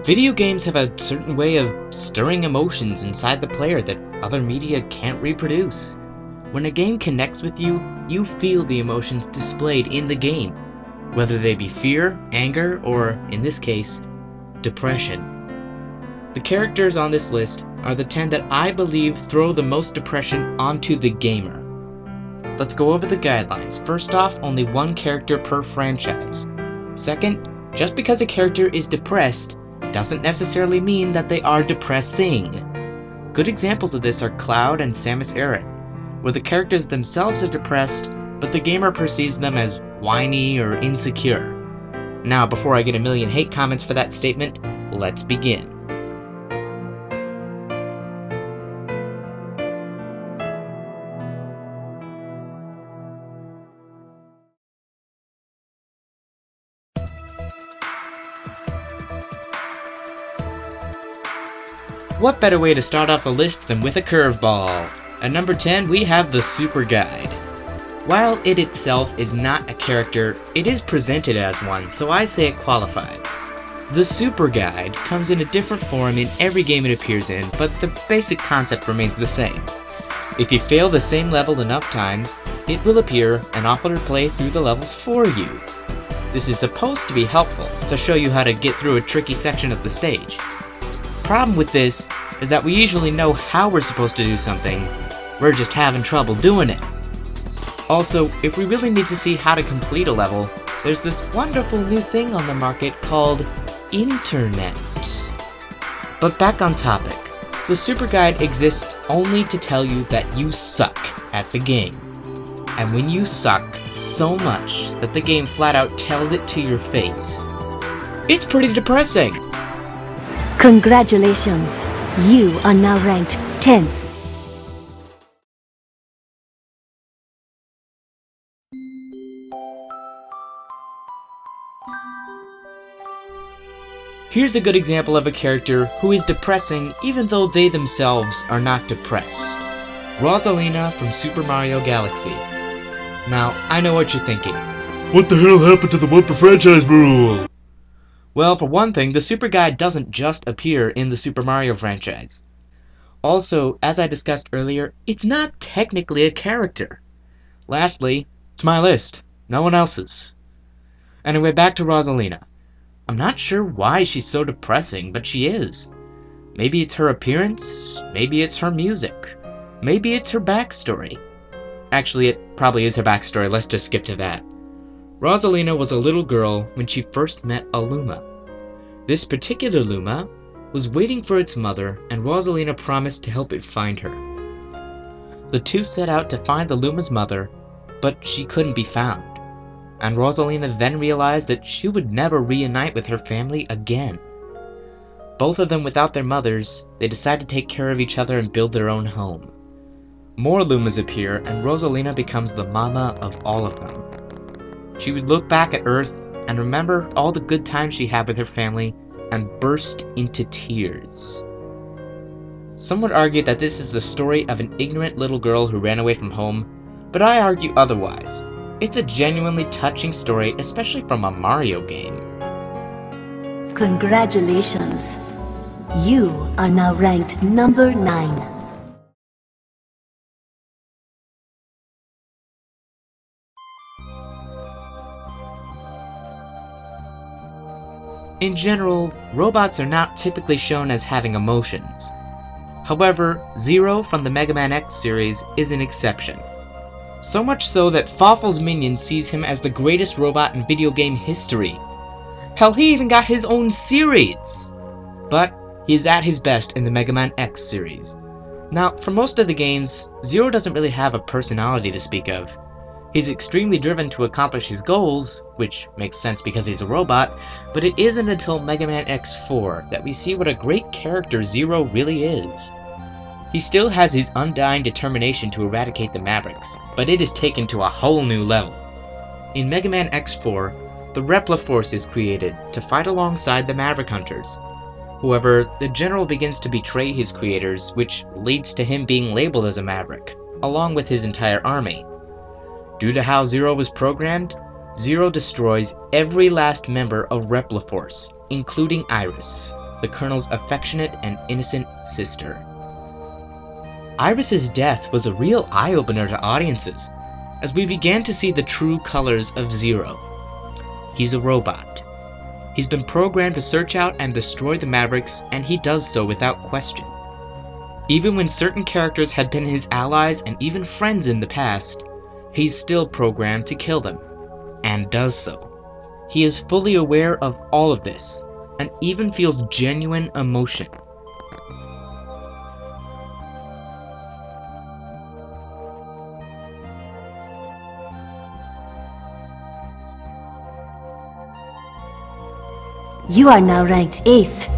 Video games have a certain way of stirring emotions inside the player that other media can't reproduce. When a game connects with you, you feel the emotions displayed in the game, whether they be fear, anger, or, in this case, depression. The characters on this list are the 10 that I believe throw the most depression onto the gamer. Let's go over the guidelines. First off, only one character per franchise. Second, just because a character is depressed doesn't necessarily mean that they are depressing. Good examples of this are Cloud and Samus Aran, where the characters themselves are depressed, but the gamer perceives them as whiny or insecure. Now, before I get a million hate comments for that statement, let's begin. What better way to start off a list than with a curveball? At number 10, we have the Super Guide. While it itself is not a character, it is presented as one, so I say it qualifies. The Super Guide comes in a different form in every game it appears in, but the basic concept remains the same. If you fail the same level enough times, it will appear and offer to play through the level for you. This is supposed to be helpful, to show you how to get through a tricky section of the stage. The problem with this is that we usually know how we're supposed to do something, we're just having trouble doing it. Also, if we really need to see how to complete a level, there's this wonderful new thing on the market called Internet. But back on topic, the Super Guide exists only to tell you that you suck at the game. And when you suck so much that the game flat out tells it to your face, it's pretty depressing. Congratulations, you are now ranked 10th. Here's a good example of a character who is depressing even though they themselves are not depressed. Rosalina from Super Mario Galaxy. Now, I know what you're thinking. What the hell happened to the one per franchise rule? Well, for one thing, the Super Guide doesn't just appear in the Super Mario franchise. Also, as I discussed earlier, it's not technically a character. Lastly, it's my list, no one else's. Anyway, back to Rosalina. I'm not sure why she's so depressing, but she is. Maybe it's her appearance, maybe it's her music, maybe it's her backstory. Actually, it probably is her backstory, let's just skip to that. Rosalina was a little girl when she first met a Luma. This particular Luma was waiting for its mother, and Rosalina promised to help it find her. The two set out to find the Luma's mother, but she couldn't be found. And Rosalina then realized that she would never reunite with her family again. Both of them without their mothers, they decide to take care of each other and build their own home. More Lumas appear, and Rosalina becomes the mama of all of them. She would look back at Earth and remember all the good times she had with her family and burst into tears. Some would argue that this is the story of an ignorant little girl who ran away from home, but I argue otherwise. It's a genuinely touching story, especially from a Mario game. Congratulations, you are now ranked number 9. In general, robots are not typically shown as having emotions. However, Zero from the Mega Man X series is an exception. So much so that Fawful's minion sees him as the greatest robot in video game history. Hell, he even got his own series! But he is at his best in the Mega Man X series. Now, for most of the games, Zero doesn't really have a personality to speak of. He's extremely driven to accomplish his goals, which makes sense because he's a robot, but it isn't until Mega Man X4 that we see what a great character Zero really is. He still has his undying determination to eradicate the Mavericks, but it is taken to a whole new level. In Mega Man X4, the Repla Force is created to fight alongside the Maverick Hunters. However, the General begins to betray his creators, which leads to him being labeled as a Maverick, along with his entire army. Due to how Zero was programmed, Zero destroys every last member of Repla Force, including Iris. the Colonel's affectionate and innocent sister. Iris's death was a real eye-opener to audiences, as we began to see the true colors of Zero. He's a robot. He's been programmed to search out and destroy the Mavericks, and he does so without question. Even when certain characters had been his allies and even friends in the past, he's still programmed to kill them, and does so. He is fully aware of all of this, and even feels genuine emotion. You are now ranked 8th.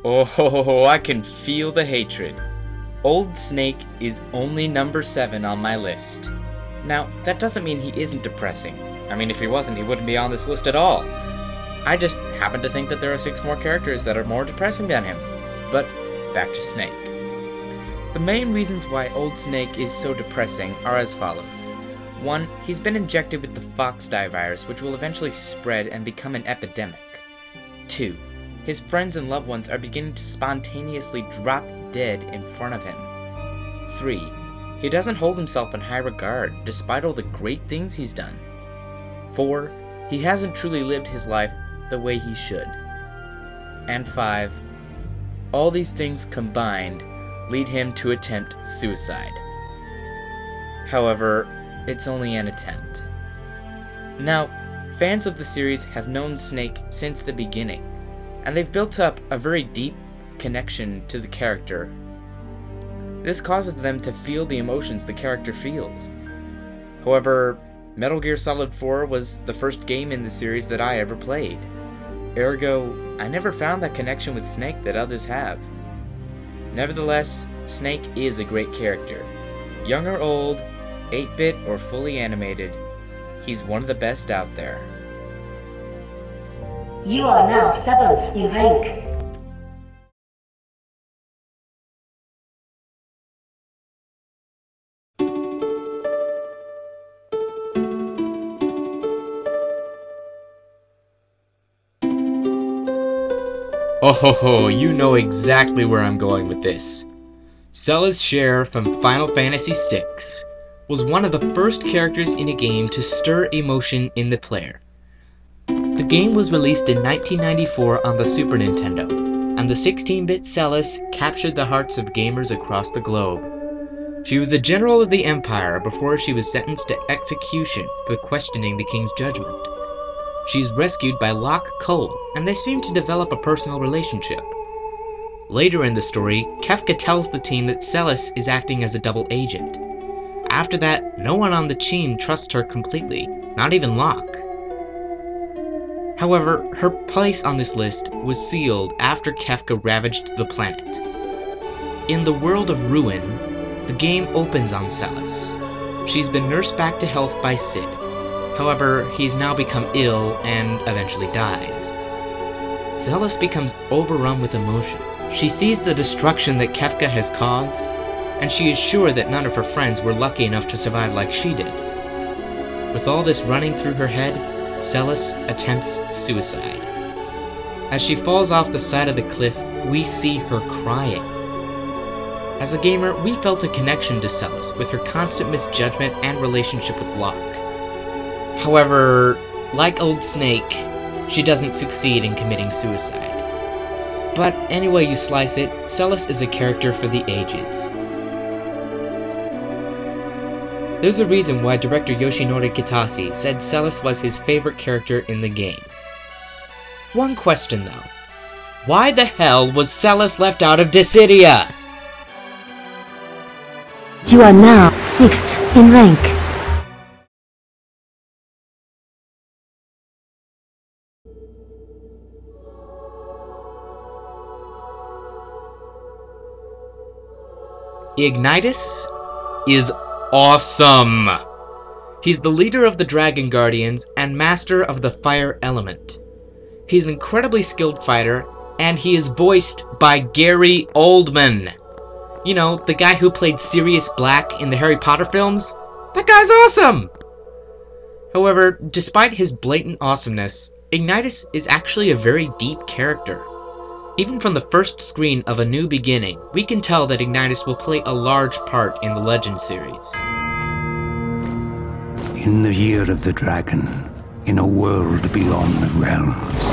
Oh, I can feel the hatred. Old Snake is only number 7 on my list. Now, that doesn't mean he isn't depressing. I mean, if he wasn't, he wouldn't be on this list at all. I just happen to think that there are 6 more characters that are more depressing than him. But, back to Snake. The main reasons why Old Snake is so depressing are as follows. 1. He's been injected with the Foxdie virus, which will eventually spread and become an epidemic. 2. His friends and loved ones are beginning to spontaneously drop dead in front of him. 3. He doesn't hold himself in high regard, despite all the great things he's done. 4. He hasn't truly lived his life the way he should. And 5. All these things combined lead him to attempt suicide. However, it's only an attempt. Now, fans of the series have known Snake since the beginning, and they've built up a very deep connection to the character. This causes them to feel the emotions the character feels. However, Metal Gear Solid 4 was the first game in the series that I ever played. Ergo, I never found that connection with Snake that others have. Nevertheless, Snake is a great character. Young or old, 8-bit or fully animated, he's one of the best out there. You are now 7th in rank. Oh ho ho, you know exactly where I'm going with this. Celes Chere from Final Fantasy VI was one of the first characters in a game to stir emotion in the player. The game was released in 1994 on the Super Nintendo, and the 16-bit Celes captured the hearts of gamers across the globe. She was a general of the Empire before she was sentenced to execution for questioning the king's judgment. She's rescued by Locke Cole, and they seem to develop a personal relationship. Later in the story, Kefka tells the team that Celes is acting as a double agent. After that, no one on the team trusts her completely, not even Locke. However, her place on this list was sealed after Kefka ravaged the planet. In the world of Ruin, the game opens on Celes. She's been nursed back to health by Sid. However, he's now become ill and eventually dies. Celes becomes overrun with emotion. She sees the destruction that Kefka has caused, and she is sure that none of her friends were lucky enough to survive like she did. With all this running through her head, Celes attempts suicide. As she falls off the side of the cliff, we see her crying. As a gamer, we felt a connection to Celes with her constant misjudgment and relationship with Locke. However, like Old Snake, she doesn't succeed in committing suicide. But any way you slice it, Celes is a character for the ages. There's a reason why director Yoshinori Kitase said Celes was his favorite character in the game. One question though. Why the hell was Celes left out of Dissidia? You are now 6th in rank. Ignitus is awesome. He's the leader of the Dragon Guardians and master of the fire element. He's an incredibly skilled fighter, and he is voiced by Gary Oldman. You know, the guy who played Sirius Black in the Harry Potter films? That guy's awesome! However, despite his blatant awesomeness, Ignitus is actually a very deep character. Even from the first screen of A New Beginning, we can tell that Ignitus will play a large part in the Legend series. In the year of the dragon, in a world beyond the realms,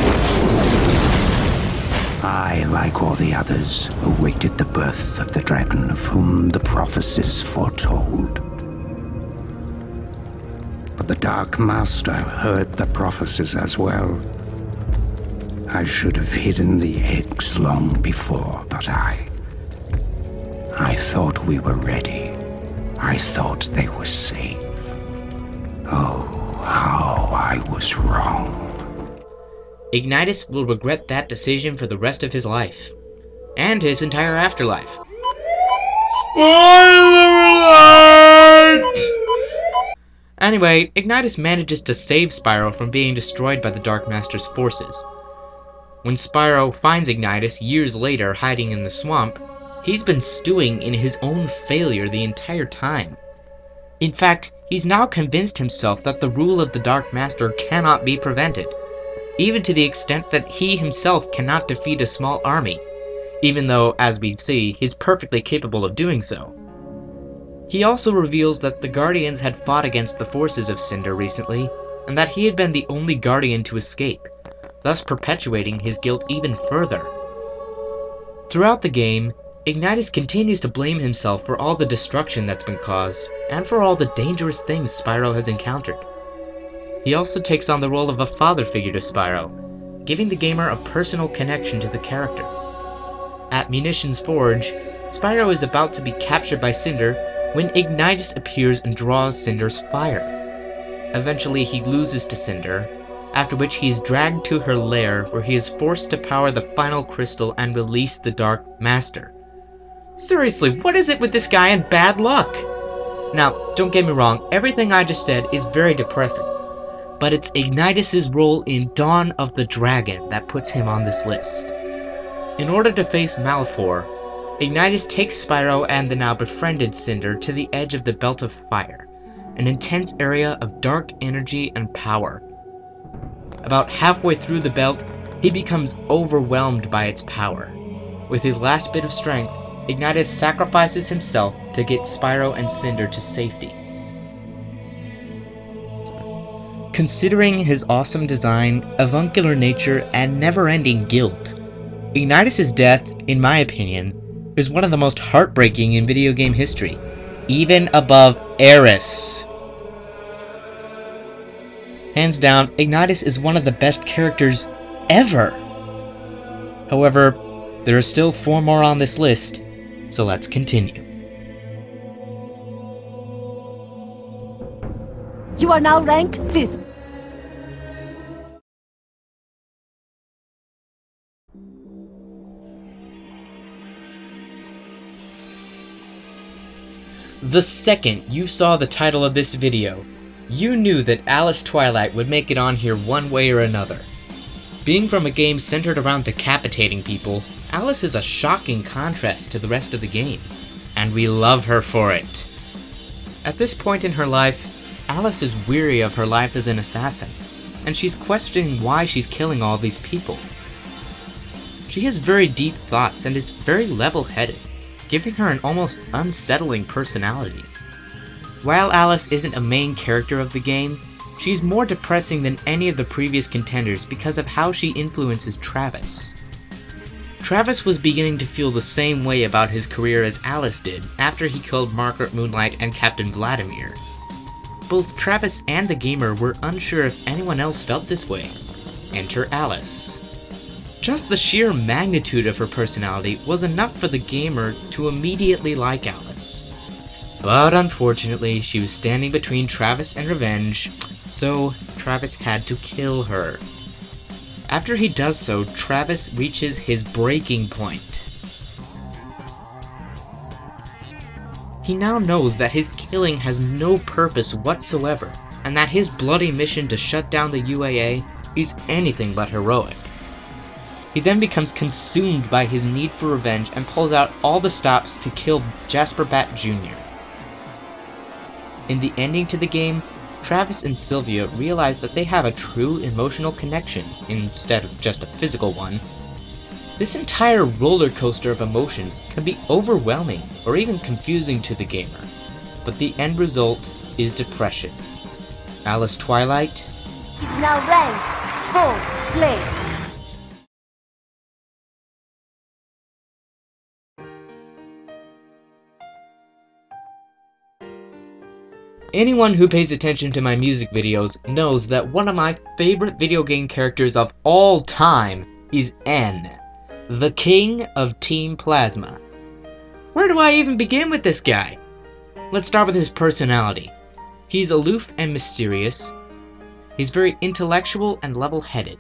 I, like all the others, awaited the birth of the dragon of whom the prophecies foretold. But the Dark Master heard the prophecies as well. I should have hidden the eggs long before, but I thought we were ready. I thought they were safe. Oh, how I was wrong. Ignitus will regret that decision for the rest of his life. And his entire afterlife. Spoiler alert! Anyway, Ignitus manages to save Spyro from being destroyed by the Dark Master's forces. When Spyro finds Ignitus years later hiding in the swamp, he's been stewing in his own failure the entire time. In fact, he's now convinced himself that the rule of the Dark Master cannot be prevented, even to the extent that he himself cannot defeat a small army, even though, as we see, he's perfectly capable of doing so. He also reveals that the Guardians had fought against the forces of Cinder recently, and that he had been the only Guardian to escape, thus perpetuating his guilt even further. Throughout the game, Ignitus continues to blame himself for all the destruction that's been caused, and for all the dangerous things Spyro has encountered. He also takes on the role of a father figure to Spyro, giving the gamer a personal connection to the character. At Munitions Forge, Spyro is about to be captured by Cinder when Ignitus appears and draws Cinder's fire. Eventually he loses to Cinder, after which he is dragged to her lair where he is forced to power the final crystal and release the Dark Master. Seriously, what is it with this guy and bad luck? Now, don't get me wrong, everything I just said is very depressing, but it's Ignitus' role in Dawn of the Dragon that puts him on this list. In order to face Malphor, Ignitus takes Spyro and the now befriended Cinder to the edge of the Belt of Fire, an intense area of dark energy and power. About halfway through the belt, he becomes overwhelmed by its power. With his last bit of strength, Ignitus sacrifices himself to get Spyro and Cinder to safety. Considering his awesome design, avuncular nature, and never-ending guilt, Ignitus' death, in my opinion, is one of the most heartbreaking in video game history, even above Aeris. Hands down, Ignitus is one of the best characters ever. However, there are still 4 more on this list, so let's continue. You are now ranked 5th. The second you saw the title of this video, you knew that Alice Twilight would make it on here one way or another. Being from a game centered around decapitating people, Alice is a shocking contrast to the rest of the game, and we love her for it. At this point in her life, Alice is weary of her life as an assassin, and she's questioning why she's killing all these people. She has very deep thoughts and is very level-headed, giving her an almost unsettling personality. While Alice isn't a main character of the game, she's more depressing than any of the previous contenders because of how she influences Travis. Travis was beginning to feel the same way about his career as Alice did after he killed Margaret Moonlight and Captain Vladimir. Both Travis and the gamer were unsure if anyone else felt this way. Enter Alice. Just the sheer magnitude of her personality was enough for the gamer to immediately like Alice. But unfortunately, she was standing between Travis and revenge, so Travis had to kill her. After he does so, Travis reaches his breaking point. he now knows that his killing has no purpose whatsoever, and that his bloody mission to shut down the UAA is anything but heroic. He then becomes consumed by his need for revenge and pulls out all the stops to kill Jasper Bat Jr. In the ending to the game, Travis and Sylvia realize that they have a true emotional connection instead of just a physical one. This entire roller coaster of emotions can be overwhelming or even confusing to the gamer, but the end result is depression. Alice Twilight Is now ranked 4th place. Anyone who pays attention to my music videos knows that one of my favorite video game characters of all time is N, the king of Team Plasma. Where do I even begin with this guy? Let's start with his personality. He's aloof and mysterious. He's very intellectual and level-headed.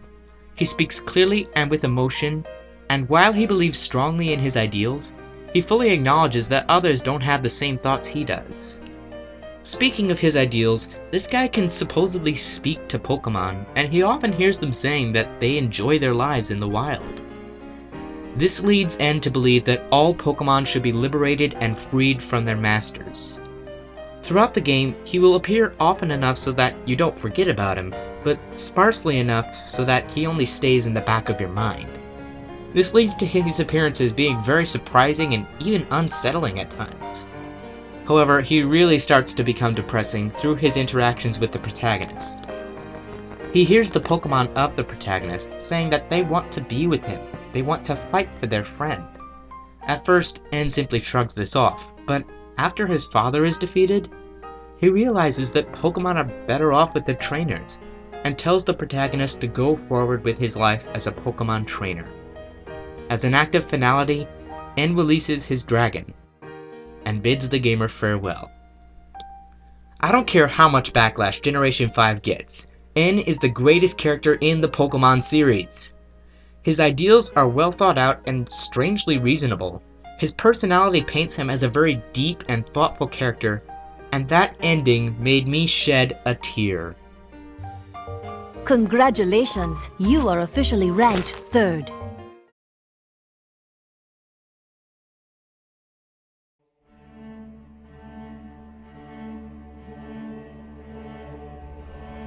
He speaks clearly and with emotion, and while he believes strongly in his ideals, he fully acknowledges that others don't have the same thoughts he does. Speaking of his ideals, this guy can supposedly speak to Pokemon, and he often hears them saying that they enjoy their lives in the wild. This leads N to believe that all Pokemon should be liberated and freed from their masters. Throughout the game, he will appear often enough so that you don't forget about him, but sparsely enough so that he only stays in the back of your mind. This leads to his appearances being very surprising and even unsettling at times. However, he really starts to become depressing through his interactions with the protagonist. He hears the Pokemon of the protagonist saying that they want to be with him, they want to fight for their friend. At first, N simply shrugs this off, but after his father is defeated, he realizes that Pokemon are better off with their trainers, and tells the protagonist to go forward with his life as a Pokemon trainer. As an act of finality, N releases his dragon, and bids the gamer farewell. I don't care how much backlash Generation 5 gets, N is the greatest character in the Pokemon series. His ideals are well thought out and strangely reasonable. His personality paints him as a very deep and thoughtful character, and that ending made me shed a tear. Congratulations, you are officially ranked 3rd.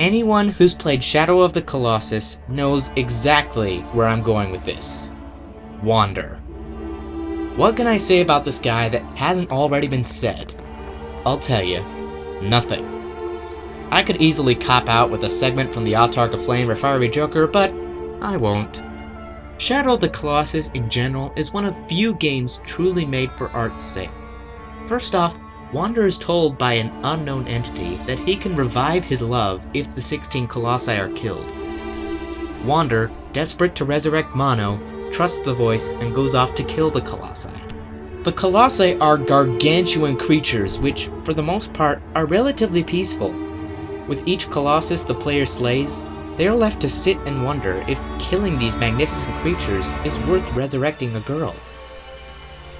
Anyone who's played Shadow of the Colossus knows exactly where I'm going with this. Wander. What can I say about this guy that hasn't already been said? I'll tell you, nothing. I could easily cop out with a segment from the Autarch of Flame or Fiery Joker, but I won't. Shadow of the Colossus in general is one of few games truly made for art's sake. First off, Wander is told by an unknown entity that he can revive his love if the 16 Colossi are killed. Wander, desperate to resurrect Mono, trusts the voice and goes off to kill the Colossi. The Colossi are gargantuan creatures which, for the most part, are relatively peaceful. With each Colossus the player slays, they are left to sit and wonder if killing these magnificent creatures is worth resurrecting a girl.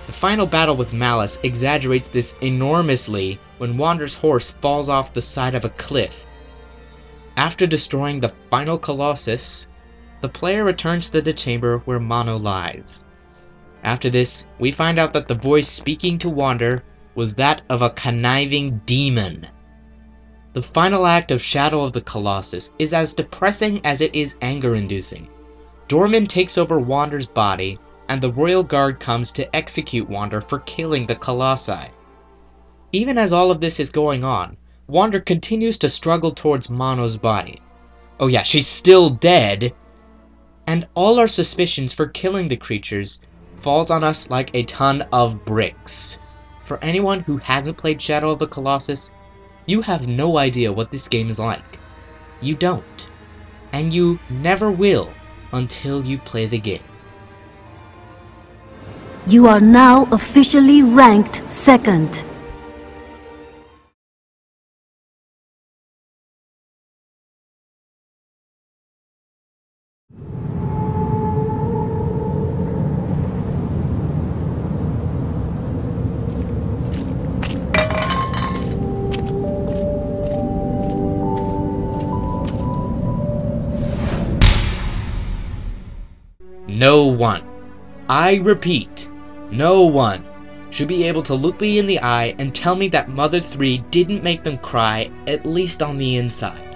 The final battle with Malice exaggerates this enormously when Wander's horse falls off the side of a cliff. After destroying the final Colossus, the player returns to the chamber where Mono lies. After this, we find out that the voice speaking to Wander was that of a conniving demon. The final act of Shadow of the Colossus is as depressing as it is anger-inducing. Dorman takes over Wander's body, and the Royal Guard comes to execute Wander for killing the Colossi. Even as all of this is going on, Wander continues to struggle towards Mono's body. Oh yeah, she's still dead! And all our suspicions for killing the creatures falls on us like a ton of bricks. For anyone who hasn't played Shadow of the Colossus, you have no idea what this game is like. You don't. And you never will until you play the game. You are now officially ranked 2nd. no one, I repeat, no one, should be able to look me in the eye and tell me that Mother 3 didn't make them cry, at least on the inside.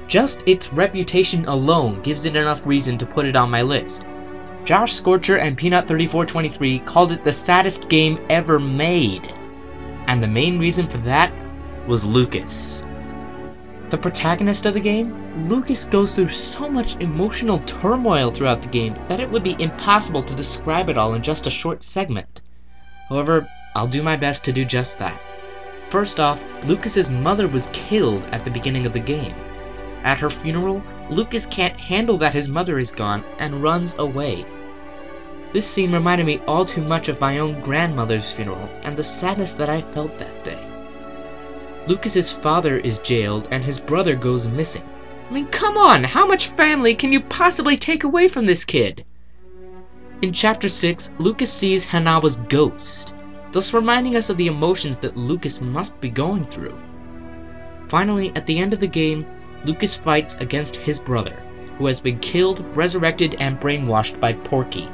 Just its reputation alone gives it enough reason to put it on my list. Josh Scorcher and Peanut3423 called it the saddest game ever made. And the main reason for that was Lucas. The protagonist of the game, Lucas goes through so much emotional turmoil throughout the game that it would be impossible to describe it all in just a short segment. However, I'll do my best to do just that. First off, Lucas's mother was killed at the beginning of the game. At her funeral, Lucas can't handle that his mother is gone and runs away. This scene reminded me all too much of my own grandmother's funeral and the sadness that I felt that day. Lucas's father is jailed and his brother goes missing. I mean, come on, how much family can you possibly take away from this kid? In Chapter 6, Lucas sees Hanawa's ghost, thus reminding us of the emotions that Lucas must be going through. Finally, at the end of the game, Lucas fights against his brother, who has been killed, resurrected, and brainwashed by Porky.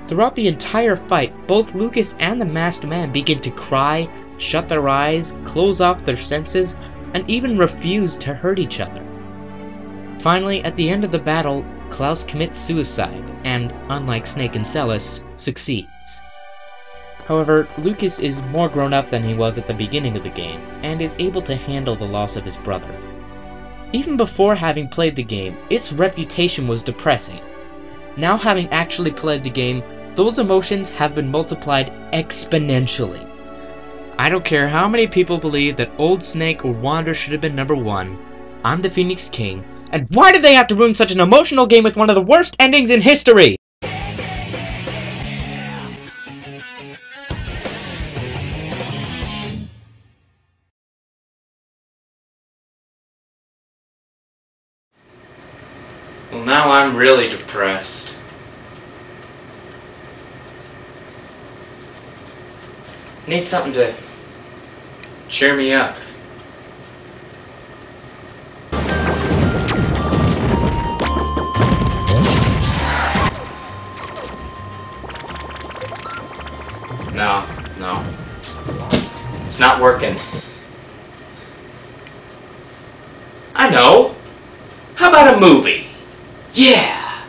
Throughout the entire fight, both Lucas and the masked man begin to cry, shut their eyes, close off their senses, and even refuse to hurt each other. Finally, at the end of the battle, Klaus commits suicide, and, unlike Snake and Celes, succeeds. However, Lucas is more grown up than he was at the beginning of the game, and is able to handle the loss of his brother. Even before having played the game, its reputation was depressing. Now having actually played the game, those emotions have been multiplied exponentially. I don't care how many people believe that Old Snake or Wander should have been number 1, I'm the Phoenix King, and why did they have to ruin such an emotional game with one of the worst endings in history? Well, now I'm really depressed. Need something to cheer me up. No. It's not working. I know. How about a movie? Yeah!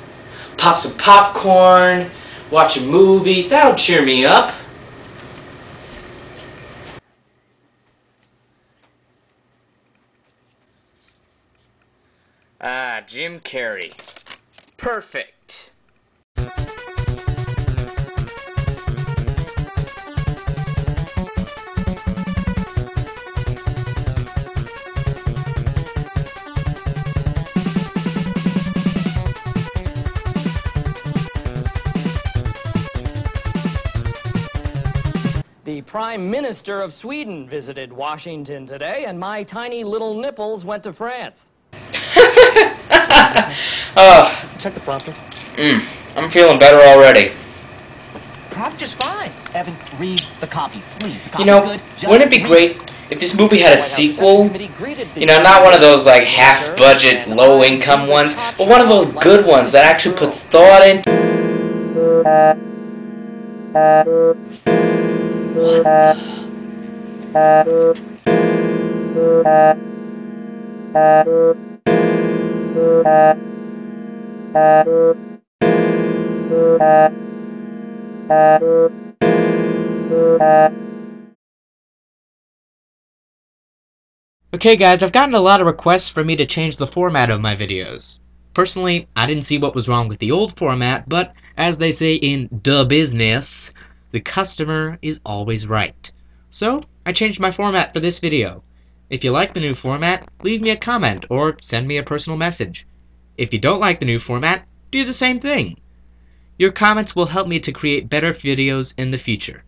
Pop some popcorn, watch a movie, that'll cheer me up. Ah, Jim Carrey. Perfect. The Prime Minister of Sweden visited Washington today, and my tiny little nipples went to France. Check the prompter. I'm feeling better already. Prompt just fine. Evan, read the copy, please. The You know, wouldn't it be great if this movie had a sequel? You know, not one of those like half-budget, low-income ones, but one of those good ones that actually puts thought in. What Okay guys, I've gotten a lot of requests for me to change the format of my videos. Personally, I didn't see what was wrong with the old format, but as they say in the business, the customer is always right. So, I changed my format for this video. If you like the new format, leave me a comment or send me a personal message. If you don't like the new format, do the same thing. Your comments will help me to create better videos in the future.